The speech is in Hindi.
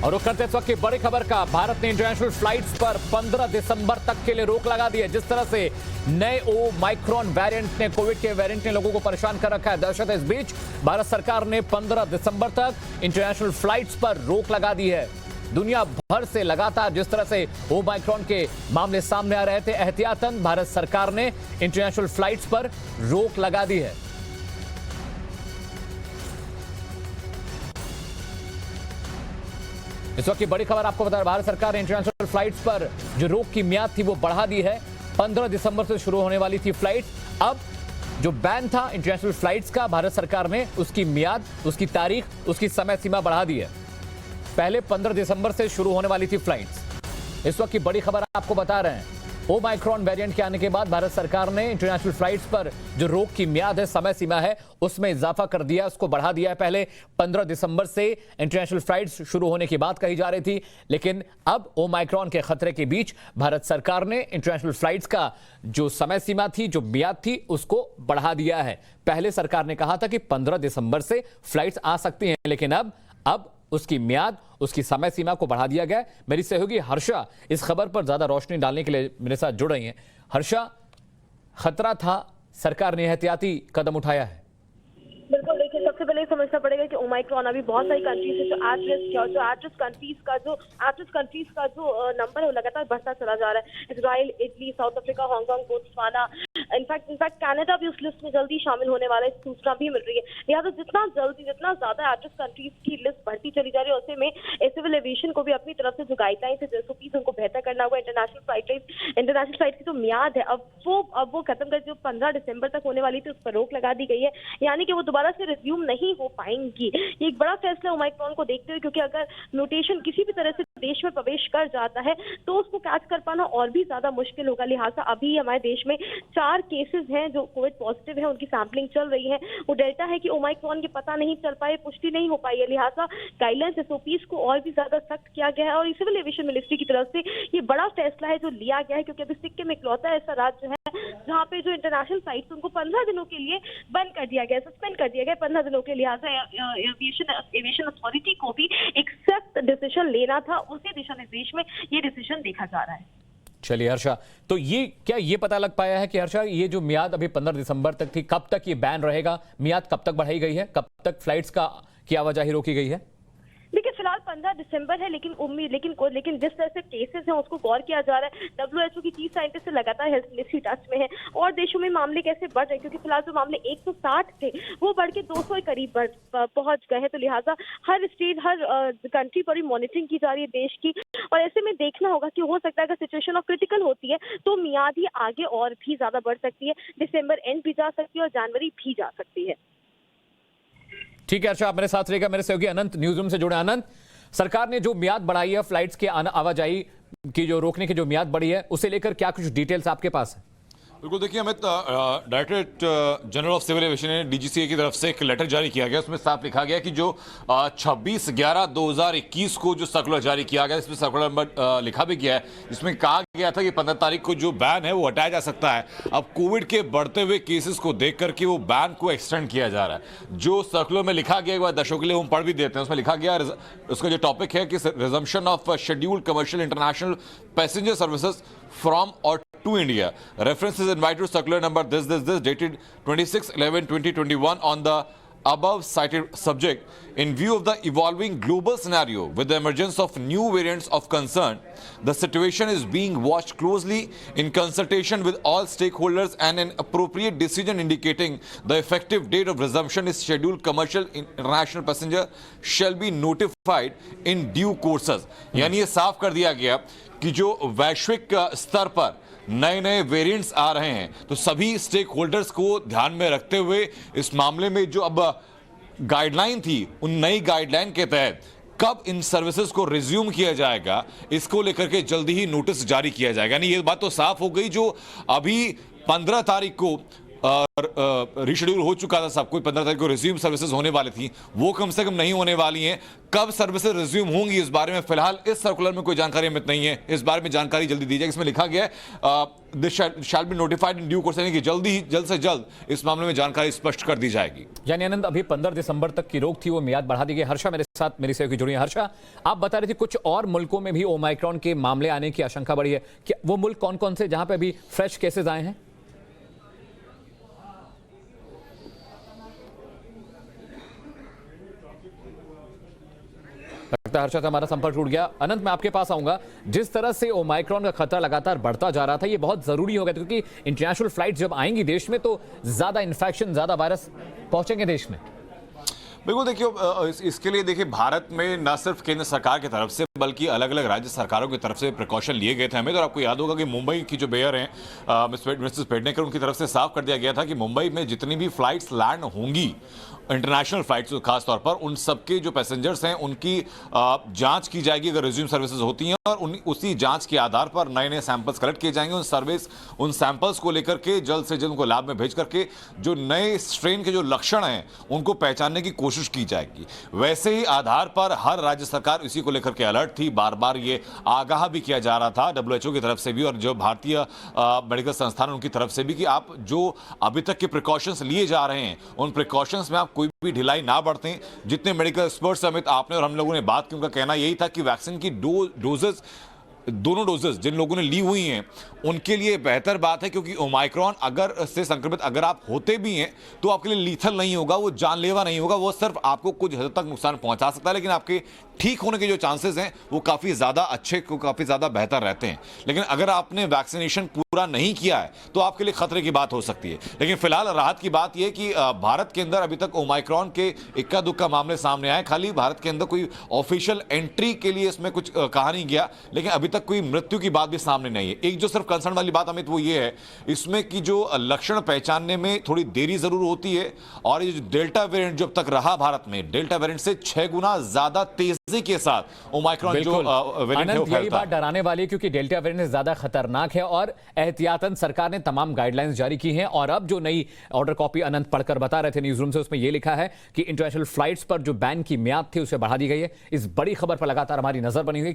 और रुक करते इस वक्त की बड़ी खबर का, भारत ने इंटरनेशनल फ्लाइट्स पर 15 दिसंबर तक के लिए रोक लगा दी है। जिस तरह से नए ओमाइक्रॉन वेरिएंट ने, कोविड के वेरिएंट ने लोगों को परेशान कर रखा है, दहशत है। इस बीच भारत सरकार ने 15 दिसंबर तक इंटरनेशनल फ्लाइट्स पर रोक लगा दी है। दुनिया भर से लगातार जिस तरह से ओमाइक्रॉन के मामले सामने आ रहे थे, एहतियातन भारत सरकार ने इंटरनेशनल फ्लाइट्स पर रोक लगा दी है। इस वक्त की बड़ी खबर आपको बता रहे, भारत सरकार ने इंटरनेशनल फ्लाइट्स पर जो रोक की म्याद थी वो बढ़ा दी है। 15 दिसंबर से शुरू होने वाली थी फ्लाइट्स। अब जो बैन था इंटरनेशनल फ्लाइट्स का, भारत सरकार ने उसकी म्याद, उसकी तारीख, उसकी समय सीमा बढ़ा दी है। पहले 15 दिसंबर से शुरू होने वाली थी फ्लाइट्स। इस वक्त की बड़ी खबर आपको बता रहे हैं, ओमाइक्रॉन वेरिएंट के आने के बाद भारत सरकार ने इंटरनेशनल फ्लाइट्स पर जो रोक की म्याद है, समय सीमा है, उसमें इजाफा कर दिया, उसको बढ़ा दिया है। पहले 15 दिसंबर से इंटरनेशनल फ्लाइट्स शुरू होने की बात कही जा रही थी, लेकिन अब ओमाइक्रॉन के खतरे के बीच भारत सरकार ने इंटरनेशनल फ्लाइट्स का जो समय सीमा थी, जो म्याद थी, उसको बढ़ा दिया है। पहले सरकार ने कहा था कि 15 दिसंबर से फ्लाइट्स आ सकती हैं, लेकिन अब उसकी म्याद, उसकी समय सीमा को बढ़ा दिया गया। मेरी सहयोगी हर्षा इस खबर पर ज्यादा रोशनी डालने के लिए मेरे साथ जुड़ रही हैं। हर्षा, खतरा था, सरकार ने एहतियाती कदम उठाया है। बिल्कुल, देखिए सबसे पहले समझना पड़ेगा कि ओमाइक्रॉन अभी बहुत सारी कंट्रीज है जो एट रिस्क है, और जो एट रिस्क कंट्रीज का जो नंबर है वो लगातार बढ़ता चला जा रहा है। Israel, Italy, south Africa, Hong Kong, Botswana, in fact Canada भी उस लिस्ट में जल्दी शामिल होने वाला है, सूचना भी मिल रही है। लिहाजा जितना ज्यादा एट रिस्क कंट्रीज की लिस्ट बढ़ती चली जा रही है, उससे में सिविल एविएशन को भी अपनी तरफ से जो गाइडलाइंस है, जो एसओपीज, उनको बेहतर करना होगा। इंटरनेशनल फ्लाइट की जो म्याद है अब वो खत्म कर, जो 15 दिसंबर तक होने वाली थी, उस पर रोक लगा दी गई है, यानी कि वो दोबारा से रिज्यूम नहीं हो पाएंगी। ये एक बड़ा फैसला ओमाइक्रॉन को देखते हुए, क्योंकि अगर म्यूटेशन किसी भी तरह से देश में प्रवेश कर जाता है तो उसको कैच कर पाना और भी ज्यादा मुश्किल होगा। लिहाजा अभी हमारे देश में 4 केसेस हैं जो कोविड पॉजिटिव है, उनकी सैंपलिंग चल रही है। वो डेल्टा है कि ओमाइक्रॉन की पता नहीं चल पाए, पुष्टि नहीं हो पाई है। लिहाजा गाइडलाइंस, एसओपीज को और भी ज्यादा सख्त किया गया है, और सिविल एविएशन मिनिस्ट्री की तरफ से ये बड़ा फैसला है जो लिया गया है, क्योंकि अभी सिक्किम में इकलौता ऐसा राज्य है जहाँ पे जो इंटरनेशनल फ्लाइट्स उनको 15 दिनों के लिए बंद कर दिया गया, सस्पेंड कर दिया गया 15 दिनों के। लिहाजा एविएशन अथॉरिटी को भी एक सख्त डिसीजन लेना था, उसी दिशा निर्देश में ये डिसीजन देखा जा रहा है। चलिए हर्षा, तो ये पता लग पाया है कि हर्षा, ये जो म्याद अभी 15 दिसंबर तक थी, कब तक ये बैन रहेगा? म्याद कब तक बढ़ाई गई है? कब तक फ्लाइट्स की आवाजाही रोकी गई है? देखिए फिलहाल 15 दिसंबर है, लेकिन जिस तरह से केसेस हैं उसको गौर किया जा रहा है। WHO की चीफ साइंटिस्ट से लगातार हेल्थ मिनिस्ट्री टच में है, और देशों में मामले कैसे बढ़ रहे हैं, क्योंकि फिलहाल जो मामले 160 थे वो बढ़ के 200 के करीब पहुंच गए हैं। तो लिहाजा हर स्टेट, हर कंट्री पर मॉनिटरिंग की जा रही है देश की, और ऐसे में देखना होगा कि हो सकता है अगर सिचुएशन ऑफ क्रिटिकल होती है तो मियाद ही आगे और भी ज्यादा बढ़ सकती है, दिसंबर एंड भी जा सकती है और जनवरी भी जा सकती है। ठीक है हर्षा, आप मेरे साथ रहेगा। मेरे सहयोगी अनंत न्यूज रूम से जुड़े। अनंत, सरकार ने जो म्याद बढ़ाई है फ्लाइट्स के आवाजाही की, जो रोकने की जो म्याद बढ़ी है, उसे लेकर क्या कुछ डिटेल्स आपके पास है? बिल्कुल, देखिए Amit, directorate general of civil aviation ने डीजीसीए की तरफ से एक लेटर जारी किया गया। उसमें साफ लिखा गया कि जो 26/11/2021 को जो सर्कुलर जारी किया गया, इसमें सर्कुलर नंबर लिखा भी गया है, इसमें कहा गया था कि 15 तारीख को जो बैन है वो हटाया जा सकता है। अब कोविड के बढ़ते हुए केसेस को देख करके वो बैन को एक्सटेंड किया जा रहा है। जो सर्कुलर में लिखा गया, एक बार दर्शकों के लिए हम पढ़ भी देते हैं। उसमें लिखा गया, उसका जो टॉपिक है कि resumption of scheduled commercial international passenger services from और to India. References invited to circular number this dated 26/11/2021 on the above cited subject. In view of the evolving global scenario with the emergence of new variants of concern, the situation is being watched closely in consultation with all stakeholders, and an appropriate decision indicating the effective date of resumption is scheduled commercial international passenger shall be notified in due courses. यानी ये साफ कर दिया गया कि जो वैश्विक स्तर पर नए वेरिएंट्स आ रहे हैं, तो सभी स्टेक होल्डर्स को ध्यान में रखते हुए इस मामले में जो अब गाइडलाइन थी, उन नई गाइडलाइन के तहत कब इन सर्विसेज को रिज्यूम किया जाएगा, इसको लेकर के जल्दी ही नोटिस जारी किया जाएगा। यानी ये बात तो साफ हो गई, जो अभी 15 तारीख को और रिशेड्यूल हो चुका था सब कुछ, 15 तारीख को रिज्यूम सर्विसेज होने वाली थी, वो कम से कम नहीं होने वाली हैं। कब सर्विसेज रिज्यूम होंगी इस बारे में फिलहाल इस सर्कुलर में कोई जानकारी अमित नहीं है। इस बारे में जानकारी जल्दी दी जाएगी। इसमें लिखा गया है this shall be notified in due course, यानी कि जल्द से जल्द इस मामले में जानकारी स्पष्ट कर दी जाएगी। यानी आनंद, अभी 15 दिसंबर तक की रोक थी, वो मियाद बढ़ा दी गई। हर्षा मेरे साथ मेरी सहयोगी जुड़ी है। हर्षा, आप बता रही थी कुछ और मुल्कों में भी ओमाइक्रॉन के मामले आने की आशंका बढ़ी है, क्या वो मुल्क कौन कौन से जहां पे अभी फ्रेश केसेस आए हैं? लगता है हर्षा से हमारा संपर्क टूट गया। अनंत, मैं आपके पास आऊंगा। जिस तरह से ओमाइक्रॉन का खतरा लगातार बढ़ता जा रहा था, ये बहुत जरूरी हो गया था, क्योंकि इंटरनेशनल फ्लाइट जब आएंगी देश में तो ज्यादा इन्फेक्शन, ज्यादा वायरस पहुंचेंगे देश में। बिल्कुल, देखिए इसके लिए देखिए भारत में न सिर्फ केंद्र सरकार की तरफ से बल्कि अलग अलग राज्य सरकारों की तरफ से प्रिकॉशन लिए गए थे हमें। तो आपको याद होगा कि मुंबई की जो मेयर हैं मिसेस पेडनेकर, उनकी तरफ से साफ कर दिया गया था कि मुंबई में जितनी भी फ्लाइट्स लैंड होंगी, इंटरनेशनल फ्लाइट्स खास तौर पर, उन सबके जो पैसेंजर्स हैं उनकी जांच की जाएगी अगर रिज्यूम सर्विसेज होती हैं, और उसी जांच के आधार पर नए नए सैंपल्स कलेक्ट किए जाएंगे। उन सैंपल्स को लेकर के जल्द से जल्द उनको लैब में भेज करके जो नए स्ट्रेन के जो लक्षण हैं उनको पहचानने की कोशिश की जाएगी। वैसे ही आधार पर हर राज्य सरकार इसी को लेकर के अलर्ट थी, बार बार ये आगाह भी किया जा रहा था WHO की तरफ से भी और जो भारतीय मेडिकल संस्थान उनकी तरफ से भी, कि आप जो अभी तक के प्रिकॉशंस लिए जा रहे हैं उन प्रिकॉशंस में आप कोई भी ढिलाई ना बरतें। जितने मेडिकल एक्सपर्ट्स समेत आपने और हम लोगों ने बात की, उनका कहना यही था कि वैक्सीन की दोनों डोजेस जिन लोगों ने ली हुई हैं उनके लिए बेहतर बात है, क्योंकि ओमाइक्रॉन अगर से संक्रमित अगर आप होते भी हैं तो आपके लिए लीथल नहीं होगा, वो जानलेवा नहीं होगा, वो सिर्फ आपको कुछ हद तक नुकसान पहुंचा सकता है, लेकिन आपके ठीक होने के जो चांसेस हैं वो काफ़ी ज़्यादा अच्छे, काफ़ी ज़्यादा बेहतर रहते हैं। लेकिन अगर आपने वैक्सीनेशन पूरा नहीं किया है तो आपके लिए खतरे की बात हो सकती है। लेकिन फिलहाल राहत की बात यह कि भारत के अंदर अभी तक ओमाइक्रॉन के इक्का दुक्का मामले सामने आए। खाली भारत के अंदर कोई ऑफिशियल एंट्री के लिए इसमें कुछ कहा नहीं गया, लेकिन अभी तक कोई मृत्यु की बात भी सामने नहीं है। एक जो सिर्फ कंसर्न वाली बात अमित वो ये है इसमें कि जो लक्षण पहचानने में थोड़ी देरी जरूर होती है, और ये जो डेल्टा वेरिएंट जब तक रहा भारत में, डेल्टा वेरिएंट से 6 गुना ज्यादा तेजी के साथ ओमाइक्रॉन जो वेरिएंट है वो फैलता है। यही बात डराने वाली है, क्योंकि डेल्टा वेरिएंट ज्यादा खतरनाक है और एहतियातन सरकार ने तमाम गाइडलाइंस जारी की हैं। और अब जो नई ऑर्डर कॉपी अनंत पढ़कर बता रहे थे न्यूज रूम से, उसमें यह लिखा है कि इंटरनेशनल फ्लाइट्स पर जो बैन की म्याद थी उसे बढ़ा दी गई है। इस बड़ी खबर पर लगातार हमारी नजर बनी हुई।